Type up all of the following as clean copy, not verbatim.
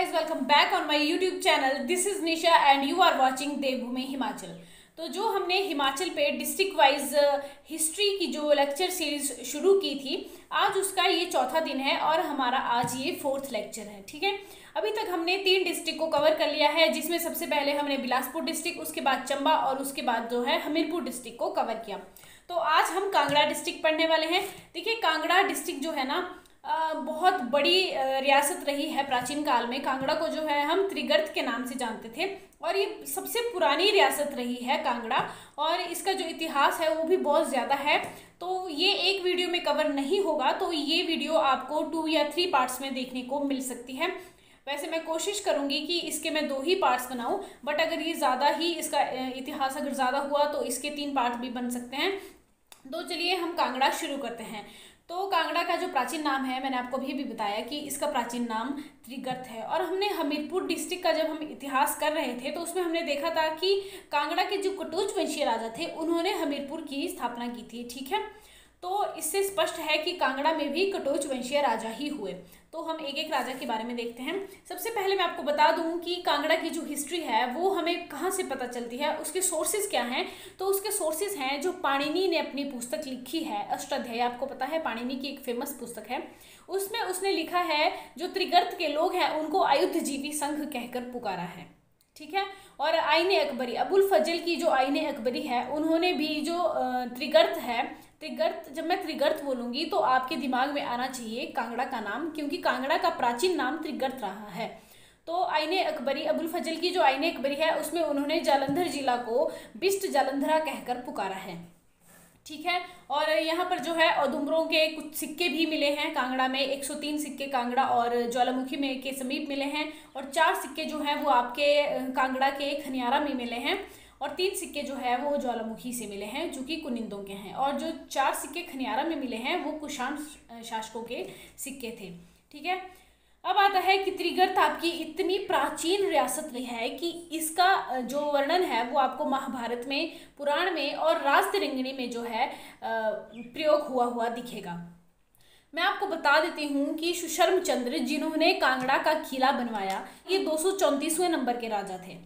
guys, welcome back on my YouTube channel. This is Nisha and you are watching देवभूमि हिमाचल। तो जो हमने हिमाचल पे district wise history की जो लेक्चर सीरीज शुरू की थी, आज उसका ये चौथा दिन है और हमारा आज ये फोर्थ लेक्चर है। ठीक है, अभी तक हमने 3 डिस्ट्रिक्ट को कवर कर लिया है, जिसमें सबसे पहले हमने बिलासपुर डिस्ट्रिक्ट, उसके बाद चंबा और उसके बाद जो है हमीरपुर डिस्ट्रिक्ट को कवर किया। तो आज हम कांगड़ा डिस्ट्रिक्ट पढ़ने वाले हैं। देखिए, कांगड़ा डिस्ट्रिक्ट जो है ना बहुत बड़ी रियासत रही है प्राचीन काल में। कांगड़ा को जो है हम त्रिगर्त के नाम से जानते थे और ये सबसे पुरानी रियासत रही है कांगड़ा, और इसका जो इतिहास है वो भी बहुत ज़्यादा है। तो ये एक वीडियो में कवर नहीं होगा, तो ये वीडियो आपको 2 या 3 पार्ट्स में देखने को मिल सकती है। वैसे मैं कोशिश करूंगी कि इसके मैं 2 ही पार्ट्स बनाऊं, बट अगर ये ज़्यादा ही इसका इतिहास अगर ज़्यादा हुआ तो इसके 3 पार्ट भी बन सकते हैं। तो चलिए हम कांगड़ा शुरू करते हैं। तो कांगड़ा का जो प्राचीन नाम है, मैंने आपको अभी भी बताया कि इसका प्राचीन नाम त्रिगर्त है। और हमने हमीरपुर डिस्ट्रिक्ट का जब हम इतिहास कर रहे थे तो उसमें हमने देखा था कि कांगड़ा के जो कटोच वंशीय राजा थे उन्होंने हमीरपुर की स्थापना की थी। ठीक है, तो इससे स्पष्ट है कि कांगड़ा में भी कटोच वंशीय राजा ही हुए। तो हम एक एक राजा के बारे में देखते हैं। सबसे पहले मैं आपको बता दूं कि कांगड़ा की जो हिस्ट्री है वो हमें कहाँ से पता चलती है, उसके सोर्सेज क्या हैं। तो उसके सोर्सेज हैं जो पाणिनि ने अपनी पुस्तक लिखी है, अष्टाध्यायी। आपको पता है पाणिनि की एक फेमस पुस्तक है, उसमें उसने लिखा है जो त्रिगर्त के लोग हैं उनको आयुधजीवी संघ कहकर पुकारा है। ठीक है, और आईने अकबरी, अबुल फजल की जो आईने अकबरी है, उन्होंने भी जो त्रिगर्त है, त्रिगर्त, जब मैं त्रिगर्त बोलूंगी तो आपके दिमाग में आना चाहिए कांगड़ा का नाम, क्योंकि कांगड़ा का प्राचीन नाम त्रिगर्त रहा है। तो आईने अकबरी, अबुल फजल की जो आईने अकबरी है उसमें उन्होंने जालंधर जिला को बिस्ट जालंधरा कहकर पुकारा है। ठीक है, और यहाँ पर जो है औदुंबरों के कुछ सिक्के भी मिले हैं कांगड़ा में। 103 सिक्के कांगड़ा और ज्वालामुखी में के समीप मिले हैं, और 4 सिक्के जो हैं वो आपके कांगड़ा के खनियारा में मिले हैं, और 3 सिक्के जो है वो ज्वालामुखी से मिले हैं जो कि कुनिंदों के हैं, और जो 4 सिक्के खनियारा में मिले हैं वो कुषाण शासकों के सिक्के थे। ठीक है, अब आता है कि त्रिगर्त आपकी इतनी प्राचीन रियासत रही है कि इसका जो वर्णन है वो आपको महाभारत में, पुराण में और राजतरंगिणी में जो है प्रयोग हुआ दिखेगा। मैं आपको बता देती हूँ कि सुशर्म चंद्र, जिन्होंने कांगड़ा का किला बनवाया, ये 234वें नंबर के राजा थे।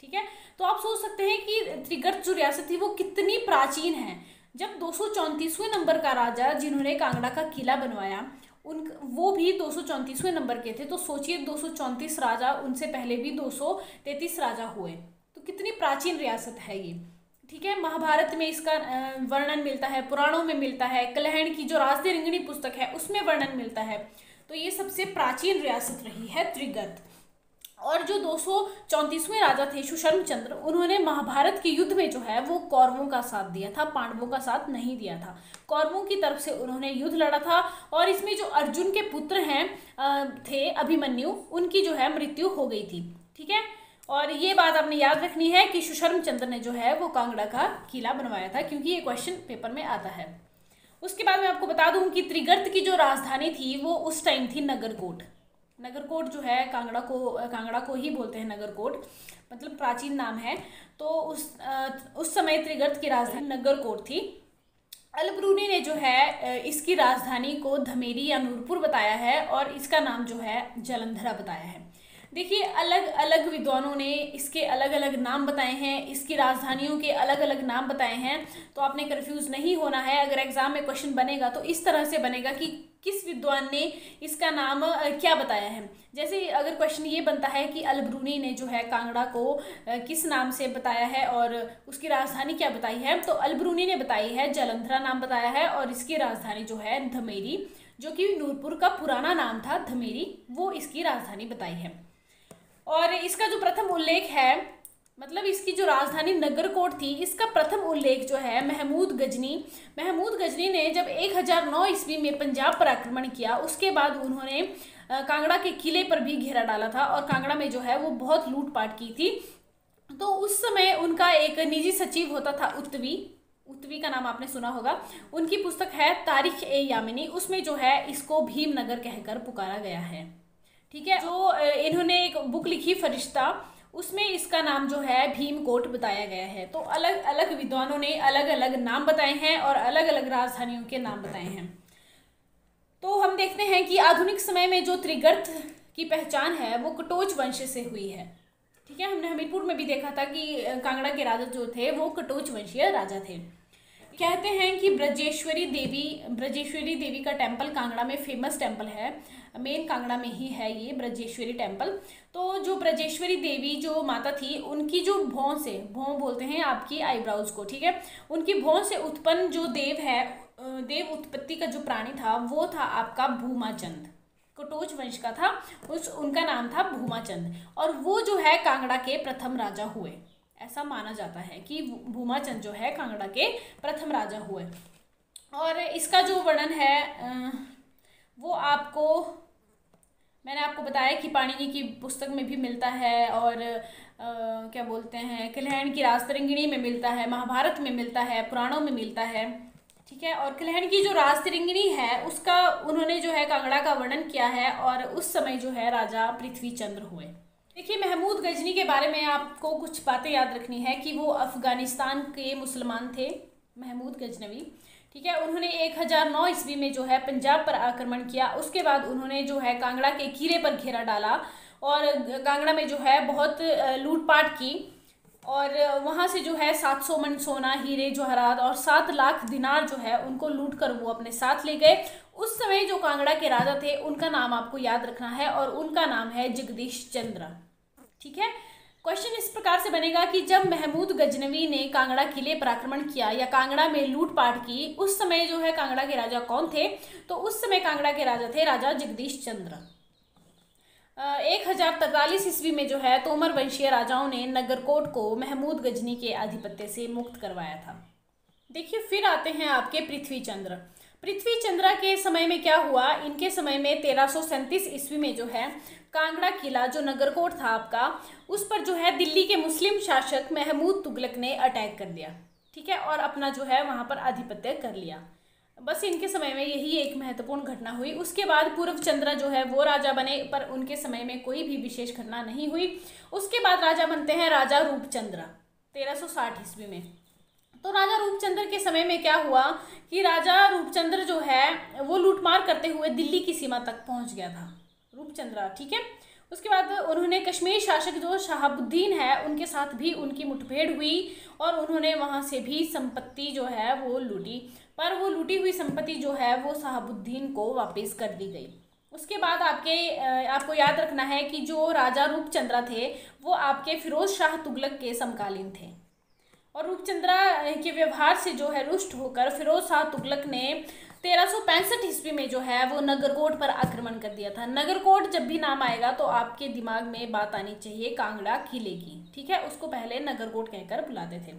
ठीक है, तो आप सोच सकते हैं कि त्रिगर्त जो रियासत थी वो कितनी प्राचीन है। जब 234वें नंबर का राजा जिन्होंने कांगड़ा का किला बनवाया, वो भी 234वें नंबर के थे, तो सोचिए 234 राजा, उनसे पहले भी 233 राजा हुए। तो कितनी प्राचीन रियासत है ये। ठीक है, महाभारत में इसका वर्णन मिलता है, पुराणों में मिलता है, कलहण की जो राजतरंगिणी पुस्तक है उसमें वर्णन मिलता है। तो ये सबसे प्राचीन रियासत रही है त्रिगर्त। और जो 234वें राजा थे सुशर्म चंद्र, उन्होंने महाभारत के युद्ध में जो है वो कौरवों का साथ दिया था, पांडवों का साथ नहीं दिया था। कौरवों की तरफ से उन्होंने युद्ध लड़ा था, और इसमें जो अर्जुन के पुत्र हैं थे अभिमन्यु, उनकी जो है मृत्यु हो गई थी। ठीक है, और ये बात आपने याद रखनी है कि सुशर्म चंद्र ने जो है वो कांगड़ा का किला बनवाया था, क्योंकि ये क्वेश्चन पेपर में आता है। उसके बाद मैं आपको बता दूं कि त्रिगर्त की जो राजधानी थी वो उस टाइम थी नगरकोट। नगरकोट जो है कांगड़ा को ही बोलते हैं नगरकोट, मतलब प्राचीन नाम है। तो उस समय त्रिगर्त की राजधानी नगरकोट थी। अलबरूनी ने जो है इसकी राजधानी को धमेरी या नूरपुर बताया है, और इसका नाम जो है जालंधरा बताया है। देखिए, अलग अलग विद्वानों ने इसके अलग अलग नाम बताए हैं, इसकी राजधानियों के अलग अलग नाम बताए हैं। तो आपने कंफ्यूज नहीं होना है। अगर एग्जाम में क्वेश्चन बनेगा तो इस तरह से बनेगा कि किस विद्वान ने इसका नाम क्या बताया है। जैसे अगर क्वेश्चन ये बनता है कि अलबरूनी ने जो है कांगड़ा को किस नाम से बताया है और उसकी राजधानी क्या बताई है, तो अलबरूनी ने बताई है जालंधरा नाम बताया है, और इसकी राजधानी जो है धमेरी, जो कि नूरपुर का पुराना नाम था धमेरी, वो इसकी राजधानी बताई है। और इसका जो प्रथम उल्लेख है, मतलब इसकी जो राजधानी नगरकोट थी, इसका प्रथम उल्लेख जो है महमूद गजनी ने जब 1009 ईस्वी में पंजाब पर आक्रमण किया, उसके बाद उन्होंने कांगड़ा के किले पर भी घेरा डाला था, और कांगड़ा में जो है वो बहुत लूटपाट की थी। तो उस समय उनका एक निजी सचिव होता था उत्वी का नाम आपने सुना होगा। उनकी पुस्तक है तारीख ए यामिनी, उसमें जो है इसको भीमनगर कहकर पुकारा गया है। ठीक है, जो इन्होंने एक बुक लिखी फरिश्ता, उसमें इसका नाम जो है भीमकोट बताया गया है। तो अलग अलग विद्वानों ने अलग अलग नाम बताए हैं और अलग अलग राजधानियों के नाम बताए हैं। तो हम देखते हैं कि आधुनिक समय में जो त्रिगर्त की पहचान है वो कटोच वंश से हुई है। ठीक है, हमने हमीरपुर में भी देखा था कि कांगड़ा के राजा जो थे वो कटोच वंशीय राजा थे। कहते हैं कि ब्रजेश्वरी देवी का टेम्पल कांगड़ा में फेमस टेम्पल है, मेन कांगड़ा में ही है ये ब्रजेश्वरी टेम्पल। तो जो ब्रजेश्वरी देवी जो माता थी, उनकी जो भौं बोलते हैं आपकी आईब्राउज को, ठीक है, उनकी भौं से उत्पन्न जो देव उत्पत्ति का जो प्राणी था वो था आपका भूमाचंद, कटोच वंश का था, उनका नाम था भूमाचंद, और वो जो है कांगड़ा के प्रथम राजा हुए। ऐसा माना जाता है कि भूमाचंद जो है कांगड़ा के प्रथम राजा हुए। और इसका जो वर्णन है वो मैंने आपको बताया कि पाणिनि की पुस्तक में भी मिलता है, और क्या बोलते हैं, कल्याण की राजतरंगिणी में मिलता है, महाभारत में मिलता है, पुराणों में मिलता है। ठीक है, और कल्याण की जो राजतरंगिणी है उसका उन्होंने जो है कांगड़ा का वर्णन किया है, और उस समय जो है राजा पृथ्वी चंद्र हुए। देखिए, महमूद गजनी के बारे में आपको कुछ बातें याद रखनी है कि वो अफगानिस्तान के मुसलमान थे, महमूद गजनवी। ठीक है, उन्होंने 1009 ईस्वी में जो है पंजाब पर आक्रमण किया। उसके बाद उन्होंने जो है कांगड़ा के किले पर घेरा डाला और कांगड़ा में जो है बहुत लूटपाट की, और वहाँ से जो है 700 मन सोना, हीरे जवाहरात और 7 लाख दिनार जो है उनको लूट कर वो अपने साथ ले गए। उस समय जो कांगड़ा के राजा थे उनका नाम आपको याद रखना है, और उनका नाम है जगदीश चंद्र। ठीक है, क्वेश्चन इस प्रकार से बनेगा कि जब महमूद गजनवी ने कांगड़ा किले पर आक्रमण किया या कांगड़ा में लूटपाट की, उस समय जो है कांगड़ा के राजा कौन थे? तो उस समय कांगड़ा के राजा थे राजा जगदीश चंद्र। 1043 ईस्वी में जो है तोमर वंशीय राजाओं ने नगरकोट को महमूद गजनी के आधिपत्य से मुक्त करवाया था। देखिए, फिर आते हैं आपके पृथ्वी चंद्र। पृथ्वी चंद्र के समय में क्या हुआ? इनके समय में 1337 ईस्वी में जो है कांगड़ा किला जो नगरकोट था आपका, उस पर जो है दिल्ली के मुस्लिम शासक महमूद तुगलक ने अटैक कर दिया। ठीक है, और अपना जो है वहाँ पर आधिपत्य कर लिया। बस इनके समय में यही एक महत्वपूर्ण घटना हुई। उसके बाद पूर्व चंद्र जो है वो राजा बने, पर उनके समय में कोई भी विशेष घटना नहीं हुई। उसके बाद राजा बनते हैं राजा रूपचंद्र 1360 ईस्वी में। तो राजा रूपचंद्र के समय में क्या हुआ कि राजा रूपचंद्र जो है वो लूटमार करते हुए दिल्ली की सीमा तक पहुंच गया था रूपचंद्र। ठीक है, उसके बाद उन्होंने कश्मीर शासक जो शहाबुद्दीन है उनके साथ भी उनकी मुठभेड़ हुई, और उन्होंने वहां से भी संपत्ति जो है वो लूटी, पर वो लूटी हुई संपत्ति जो है वो शहाबुद्दीन को वापस कर दी गई। उसके बाद आपको याद रखना है कि जो राजा रूपचंद्र थे वो आपके फिरोज शाह तुगलक के समकालीन थे, और रूपचंद्र के व्यवहार से जो है रुष्ट होकर फिरोज शाह तुगलक ने 1365 ईस्वी में जो है वो नगरकोट पर आक्रमण कर दिया था। नगरकोट जब भी नाम आएगा तो आपके दिमाग में बात आनी चाहिए कांगड़ा किले की। ठीक है, उसको पहले नगरकोट कहकर बुलाते थे।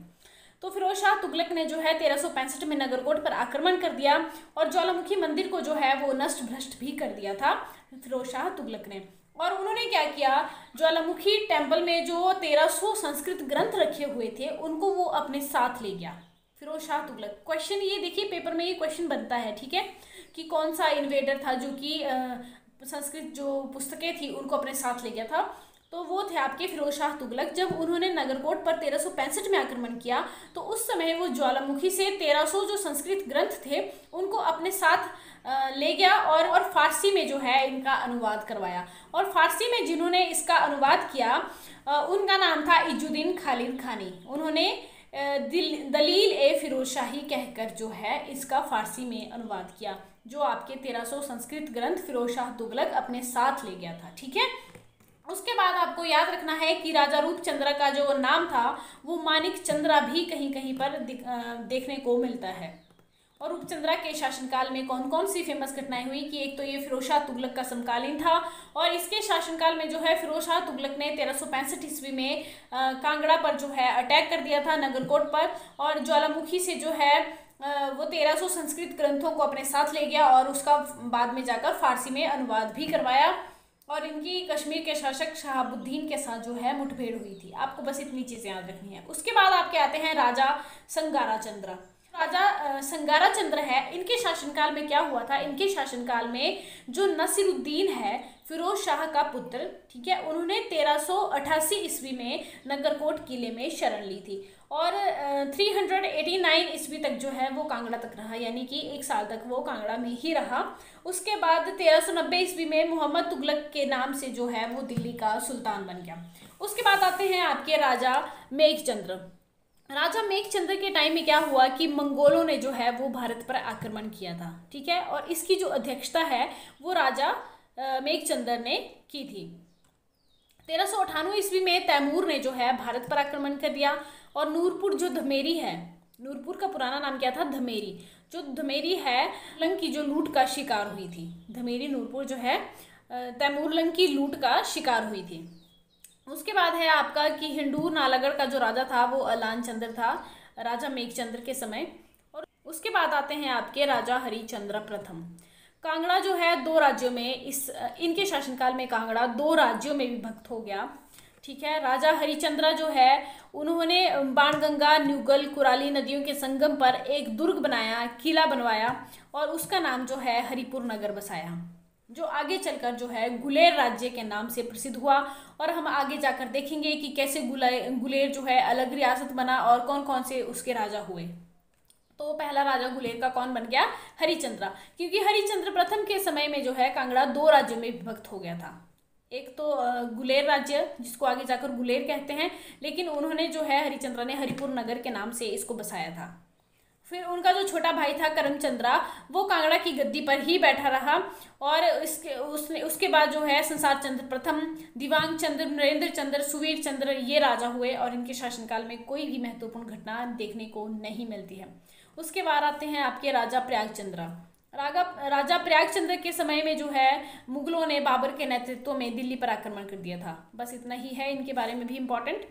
तो फिरोज शाह तुगलक ने जो है 1365 में नगरकोट पर आक्रमण कर दिया, और ज्वालामुखी मंदिर को जो है वो नष्ट भ्रष्ट भी कर दिया था फिरोज शाह तुगलक ने। और उन्होंने क्या किया, ज्वालामुखी टेम्पल में जो 1300 संस्कृत ग्रंथ रखे हुए थे उनको वो अपने साथ ले गया फिरोज शाह तुगलक। क्वेश्चन ये देखिए, पेपर में ये क्वेश्चन बनता है, ठीक है, कि कौन सा इन्वेडर था जो कि संस्कृत जो पुस्तकें थी उनको अपने साथ ले गया था? तो वो थे आपके फिरोज शाह तुगलक। जब उन्होंने नगरकोट पर 1365 में आक्रमण किया तो उस समय वो ज्वालामुखी से 1300 जो संस्कृत ग्रंथ थे उनको अपने साथ ले गया, और फारसी में जो है इनका अनुवाद करवाया। और फारसी में जिन्होंने इसका अनुवाद किया उनका नाम था इजुद्दीन खालिद खानी। उन्होंने दलील ए फिरोजशाही कहकर जो है इसका फारसी में अनुवाद किया, जो आपके 1300 संस्कृत ग्रंथ फिरोज शाह तुगलक अपने साथ ले गया था। ठीक है, उसके बाद आपको याद रखना है कि राजा रूपचंद्र का जो नाम था वो मानिक चंद्रा भी कहीं कहीं पर देखने को मिलता है। और रूपचंद्र के शासनकाल में कौन कौन सी फेमस घटनाएं हुई कि एक तो ये फिरोज शाह तुगलक का समकालीन था, और इसके शासनकाल में जो है फिरोज शाह तुगलक ने 1365 ईस्वी में कांगड़ा पर जो है अटैक कर दिया था नगरकोट पर, और ज्वालामुखी से जो है वो 1300 संस्कृत ग्रंथों को अपने साथ ले गया, और उसका बाद में जाकर फारसी में अनुवाद भी करवाया। और इनकी कश्मीर के शासक शहाबुद्दीन के साथ जो है मुठभेड़ हुई थी। आपको बस इतनी चीज़ें याद रखनी है। उसके बाद आपके आते हैं राजा संगारा चंद्र। राजा संगारा चंद्र है, इनके शासनकाल में क्या हुआ था? इनके शासनकाल में जो नसीरुद्दीन है फिरोज शाह का पुत्र, ठीक है। उन्होंने 1388 ईस्वी में नगरकोट किले में शरण ली थी और 389 ईस्वी तक जो है वो कांगड़ा तक रहा, यानी कि 1 साल तक वो कांगड़ा में ही रहा। उसके बाद 1390 ईस्वी में मोहम्मद तुगलक के नाम से जो है वो दिल्ली का सुल्तान बन गया। उसके बाद आते हैं आपके राजा मेघचंद्र। राजा मेघचंद्र के टाइम में क्या हुआ कि मंगोलों ने जो है वो भारत पर आक्रमण किया था, ठीक है। और इसकी जो अध्यक्षता है वो राजा मेघचंद्र ने की थी। 1398 ईस्वी में तैमूर ने जो है भारत पर आक्रमण कर दिया और नूरपुर जो धमेरी है, नूरपुर का पुराना नाम क्या था, धमेरी, जो धमेरी है लंग की जो लूट का शिकार हुई थी। धमेरी नूरपुर जो है तैमूर लंग की लूट का शिकार हुई थी। उसके बाद है आपका कि हिंडूर नालागढ़ का जो राजा था वो अलान चंद्र था राजा मेघचंद्र के समय। और उसके बाद आते हैं आपके राजा हरिश्चंद्र प्रथम। कांगड़ा जो है 2 राज्यों में, इनके शासनकाल में कांगड़ा 2 राज्यों में विभक्त हो गया, ठीक है। राजा हरिश्चंद्र जो है उन्होंने बाणगंगा, न्यूगल, कुराली नदियों के संगम पर एक दुर्ग बनाया, किला बनवाया और उसका नाम जो है हरिपुर नगर बसाया, जो आगे चलकर जो है गुलेर राज्य के नाम से प्रसिद्ध हुआ। और हम आगे जाकर देखेंगे कि कैसे गुलेर जो है अलग रियासत बना और कौन कौन से उसके राजा हुए। तो पहला राजा गुलेर का कौन बन गया, हरिश्चंद्र, क्योंकि हरिश्चंद्र प्रथम के समय में जो है कांगड़ा 2 राज्यों में विभक्त हो गया था। एक तो गुलेर राज्य जिसको आगे जाकर गुलेर कहते हैं, लेकिन उन्होंने जो है हरिश्चंद्र ने हरिपुर नगर के नाम से इसको बसाया था। फिर उनका जो छोटा भाई था करमचंद्रा, वो कांगड़ा की गद्दी पर ही बैठा रहा और उसके बाद जो है संसार चंद्र प्रथम, दिवांग चंद्र, नरेंद्र चंद्र, सुवीर चंद्र ये राजा हुए और इनके शासनकाल में कोई भी महत्वपूर्ण घटना देखने को नहीं मिलती है। उसके बाद आते हैं आपके राजा प्रयागचंद्र। राजा प्रयागचंद्र के समय में जो है मुगलों ने बाबर के नेतृत्व में दिल्ली पर आक्रमण कर दिया था। बस इतना ही है इनके बारे में भी इम्पोर्टेंट।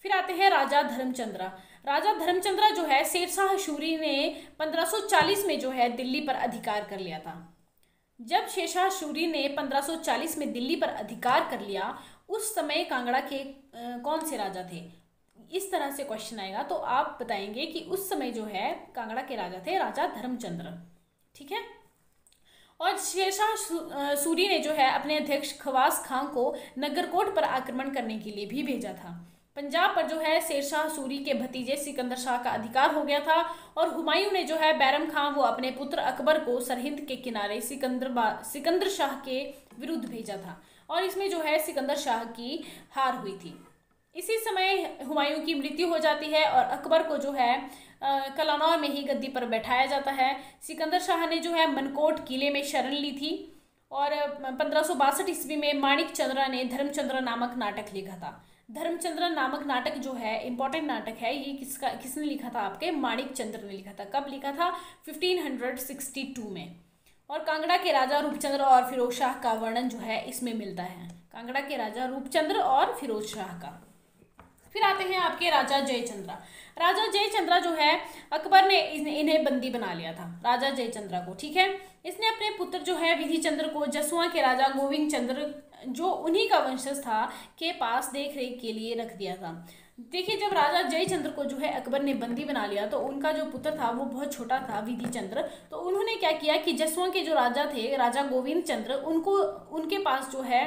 फिर आते हैं राजा धर्मचंद्र। राजा धर्मचंद्र जो है शेरशाह सूरी ने 1540 में जो है दिल्ली पर अधिकार कर लिया था। जब शेरशाह सूरी ने 1540 में दिल्ली पर अधिकार कर लिया, उस समय कांगड़ा के कौन से राजा थे, इस तरह से क्वेश्चन आएगा तो आप बताएंगे कि उस समय जो है कांगड़ा के राजा थे राजा धर्मचंद्र, ठीक है। और शेरशाह सूरी ने जो है अपने अध्यक्ष खवास खां को नगरकोट पर आक्रमण करने के लिए भी भेजा था। पंजाब पर जो है शेरशाह सूरी के भतीजे सिकंदर शाह का अधिकार हो गया था और हुमायूं ने जो है बैरम खां वो अपने पुत्र अकबर को सरहिंद के किनारे सिकंदर शाह के विरुद्ध भेजा था और इसमें जो है सिकंदर शाह की हार हुई थी। इसी समय हुमायूं की मृत्यु हो जाती है और अकबर को जो है कलानौर में ही गद्दी पर बैठाया जाता है। सिकंदर शाह ने जो है मनकोट किले में शरण ली थी और 1562 ईस्वी में माणिक चंद्र ने धर्मचंद्र नामक नाटक लिखा था। धर्मचंद्र नामक नाटक जो है इंपॉर्टेंट नाटक है, ये किसने लिखा था, आपके माणिक चंद्र ने लिखा था। कब लिखा था, 1562 में। और कांगड़ा के राजा रूपचंद्र और फिरोज शाह का वर्णन जो है इसमें मिलता है, कांगड़ा के राजा रूपचंद्र और फिरोज शाह का। फिर आते हैं आपके राजा जयचंद्र। राजा जयचंद्र जो है अकबर ने इन्हें बंदी बना लिया था, राजा जयचंद्र को, ठीक है। इसने अपने पुत्र जो है विधि चंद्र को जसुआ के राजा गोविंद चंद्र जो उन्हीं का वंशज था के पास देख रेख के लिए रख दिया था। देखिए, जब राजा जयचंद्र को जो है अकबर ने बंदी बना लिया तो उनका जो पुत्र था वो बहुत छोटा था, विधि चंद्र। तो उन्होंने क्या किया कि जसुआ के जो राजा थे, राजा गोविंद चंद्र, उनके पास जो है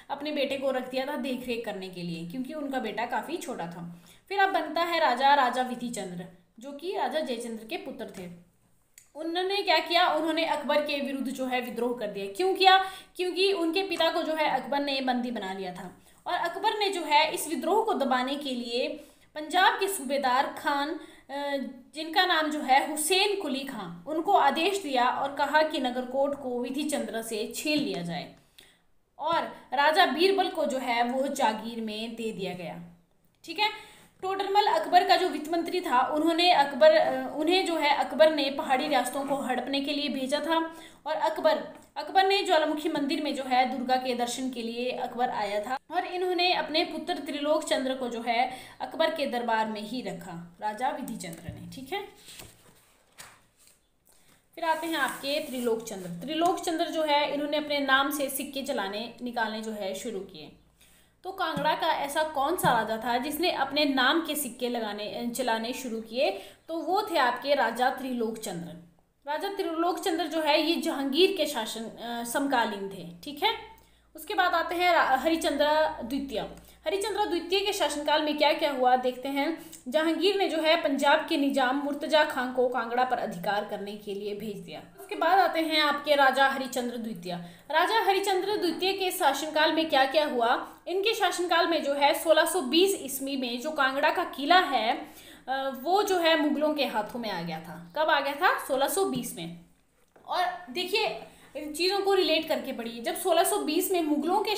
अपने बेटे को रख दिया था देख रेख करने के लिए, क्योंकि उनका बेटा काफ़ी छोटा था। फिर अब बनता है राजा विधि चंद्र, जो कि राजा जयचंद्र के पुत्र थे। उन्होंने क्या किया, उन्होंने अकबर के विरुद्ध जो है विद्रोह कर दिया। क्यों किया, क्योंकि उनके पिता को जो है अकबर ने बंदी बना लिया था और अकबर ने जो है इस विद्रोह को दबाने के लिए पंजाब के सूबेदार खान, जिनका नाम जो है हुसैन कुली खां, उनको आदेश दिया और कहा कि नगरकोट को विधि चंद्र से छीन लिया जाए और राजा बीरबल को जो है वो जागीर में दे दिया गया, ठीक है। टोडरमल अकबर का जो वित्त मंत्री था, उन्हें जो है अकबर ने पहाड़ी रियासतों को हड़पने के लिए भेजा था और अकबर ने ज्वालामुखी मंदिर में जो है दुर्गा के दर्शन के लिए अकबर आया था और इन्होंने अपने पुत्र त्रिलोक चंद्र को जो है अकबर के दरबार में ही रखा, राजा विधि चंद्र ने, ठीक है। फिर आते हैं आपके त्रिलोक चंद्र जो है इन्होंने अपने नाम से सिक्के निकालने जो है शुरू किए। तो कांगड़ा का ऐसा कौन सा राजा था जिसने अपने नाम के सिक्के चलाने शुरू किए, तो वो थे आपके राजा त्रिलोक चंद्र। राजा त्रिलोक चंद्र जो है ये जहांगीर के शासन समकालीन थे, ठीक है। उसके बाद आते हैं हरिश्चंद्र द्वितीय। हरिश्चंद्र द्वितीय के शासनकाल में क्या क्या हुआ देखते हैं। जहांगीर ने जो है पंजाब के निजाम मुर्तजा खान को कांगड़ा पर अधिकार करने के लिए भेज दिया। उसके बाद आते हैं आपके राजा हरिश्चंद्र द्वितीय। राजा हरिश्चंद्र द्वितीय के शासनकाल में क्या क्या हुआ। इनके शासनकाल में जो है 1620 ईस्वी में जो कांगड़ा का किला है वो जो है मुगलों के हाथों में आ गया था। कब आ गया था? 1620 में। और देखिए इन चीज़ों को रिलेट करके पढ़िए। जब 1620 में मुगलों के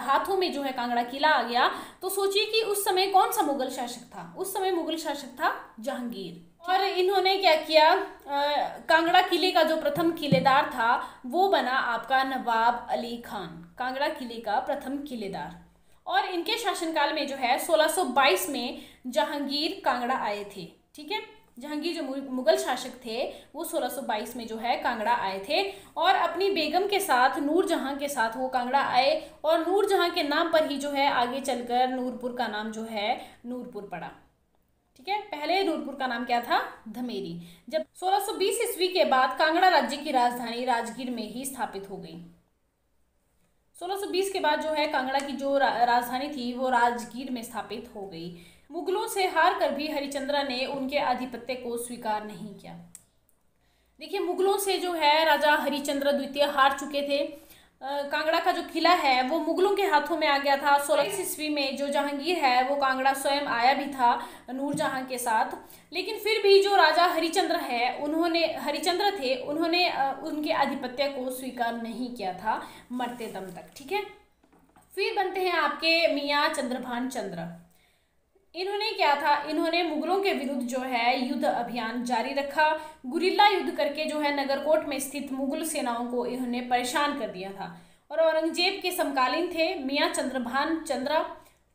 हाथों में जो है कांगड़ा किला आ गया, तो सोचिए कि उस समय कौन सा मुगल शासक था। उस समय मुगल शासक था जहांगीर। और इन्होंने क्या किया, कांगड़ा किले का जो प्रथम किलेदार था वो बना आपका नवाब अली खान, कांगड़ा किले का प्रथम किलेदार। और इनके शासनकाल में जो है 1622 में जहांगीर कांगड़ा आए थे। ठीक है, जहांगीर जो मुगल शासक थे वो 1622 में जो है कांगड़ा आए थे और अपनी बेगम के साथ नूरजहां के साथ वो कांगड़ा आए। और नूरजहां के नाम पर ही जो है आगे चलकर नूरपुर का नाम जो है नूरपुर पड़ा। ठीक है, पहले नूरपुर का नाम क्या था? धमेरी। जब 1620 ईस्वी के बाद कांगड़ा राज्य की राजधानी राजगीर में ही स्थापित हो गई। 1620 के बाद जो है कांगड़ा की जो राजधानी थी वो राजगीर में स्थापित हो गई। मुगलों से हार कर भी हरिश्चंद्र ने उनके आधिपत्य को स्वीकार नहीं किया। देखिए मुगलों से जो है राजा हरिश्चंद्र द्वितीय हार चुके थे। कांगड़ा का जो किला है वो मुगलों के हाथों में आ गया था। 16 ईस्वी में जो जहांगीर है वो कांगड़ा स्वयं आया भी था नूरजहां के साथ, लेकिन फिर भी जो राजा हरिश्चंद्र थे उन्होंने उनके आधिपत्य को स्वीकार नहीं किया था मरते दम तक। ठीक है, फिर बनते हैं आपके मियाँ चंद्रभान चंद्र। इन्होंने क्या था, इन्होंने मुगलों के विरुद्ध जो है युद्ध अभियान जारी रखा। गुरिल्ला युद्ध करके जो है नगरकोट में स्थित मुगल सेनाओं को इन्होंने परेशान कर दिया था। और औरंगजेब के समकालीन थे मियाँ चंद्रभान चंद्र।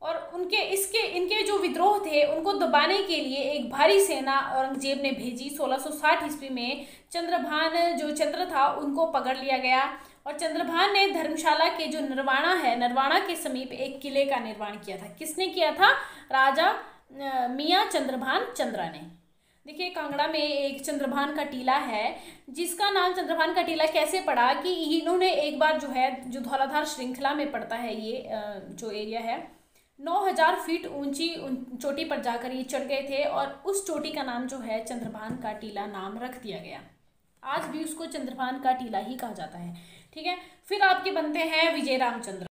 और इनके जो विद्रोह थे उनको दबाने के लिए एक भारी सेना औरंगजेब ने भेजी। 1660 ईस्वी में चंद्रभान जो चंद्र था उनको पकड़ लिया गया और चंद्रभान ने धर्मशाला के जो नरवाणा के समीप एक किले का निर्माण किया था। किसने किया था? राजा मियाँ चंद्रभान चंद्र ने। देखिए कांगड़ा में एक चंद्रभान का टीला है जिसका नाम चंद्रभान का टीला कैसे पड़ा कि इन्होंने एक बार जो धौलाधार श्रृंखला में पड़ता है ये जो एरिया है 9000 फीट ऊंची चोटी पर जाकर ये चढ़ गए थे और उस चोटी का नाम जो है चंद्रभान का टीला नाम रख दिया गया। आज भी उसको चंद्रभान का टीला ही कहा जाता है। ठीक है, फिर आपके बनते हैं विजय रामचंद्र।